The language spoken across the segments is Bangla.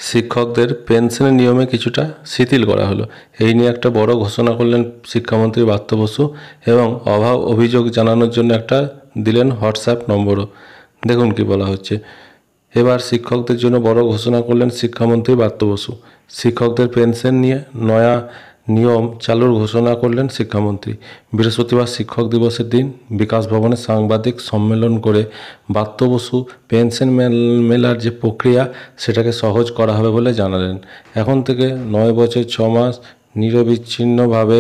শিক্ষকদের পেনশনের নিয়মে কিছুটা শিথিল করা হলো। এই নিয়ে একটা বড় ঘোষণা করলেন শিক্ষামন্ত্রী ব্রাত্য বসু এবং অভিযোগ জানানোর জন্য একটা দিলেন হোয়াটসঅ্যাপ নম্বরও। দেখুন কি বলা হচ্ছে। এবার শিক্ষকদের জন্য বড় ঘোষণা করলেন শিক্ষামন্ত্রী ব্রাত্য বসু। শিক্ষকদের পেনশন নিয়ে নয়া নিয়ম চালুর ঘোষণা করলেন শিক্ষামন্ত্রী। বৃহস্পতিবার শিক্ষক দিবসের দিন বিকাশ ভবনে সাংবাদিক সম্মেলন করে ব্রাত্য বসু পেনশন মেলার যে প্রক্রিয়া সেটাকে সহজ করা হবে বলে জানালেন। এখন থেকে 9 বছর 6 মাস নিরবিচ্ছিন্নভাবে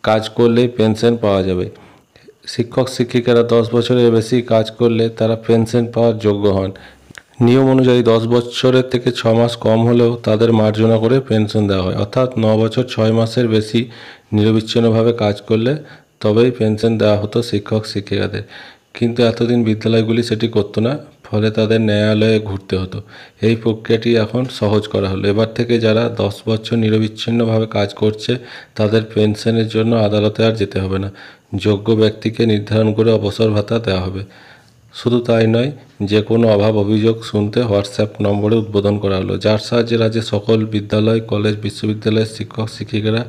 কাজ করলেই পেনশন পাওয়া যাবে। শিক্ষক শিক্ষিকারা 10 বছরের বেশি কাজ করলে তারা পেনশন পাওয়ার যোগ্য হন। নিয়ম অনুযায়ী 10 বছরের থেকে 6 মাস কম হলেও তাদের মার্জনা করে পেনশন দেওয়া হয়। অর্থাৎ 9 বছর 6 মাসের বেশি নিরবিচ্ছিন্নভাবে কাজ করলে তবেই পেনশন দেওয়া হতো শিক্ষক শিক্ষিকাদের। কিন্তু এতদিন বিদ্যালয়গুলি সেটি করতো না, ফলে তাদের ন্যায়ালয়ে ঘুরতে হতো। এই প্রক্রিয়াটি এখন সহজ করা হলো। এবার থেকে যারা 10 বছর নিরবিচ্ছিন্নভাবে কাজ করছে তাদের পেনশনের জন্য আদালতে আর যেতে হবে না। যোগ্য ব্যক্তিকে নির্ধারণ করে অবসর ভাতা দেওয়া হবে। শুধু তাই নয়, যে কোনো অভিযোগ শুনতে হোয়াটসঅ্যাপ নম্বরে উদ্বোধন করা হলো, যার সাহায্যে রাজ্যের সকল বিদ্যালয়, কলেজ, বিশ্ববিদ্যালয়ের শিক্ষক শিক্ষিকারা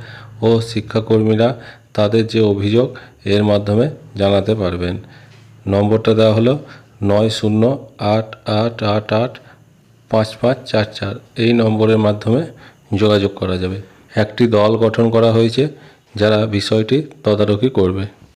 ও শিক্ষাকর্মীরা তাদের যে অভিযোগ এর মাধ্যমে জানাতে পারবেন। নম্বরটা দেওয়া হলো 9088885544। এই নম্বরের মাধ্যমে যোগাযোগ করা যাবে। একটি দল গঠন করা হয়েছে যারা বিষয়টি তদারকি করবে।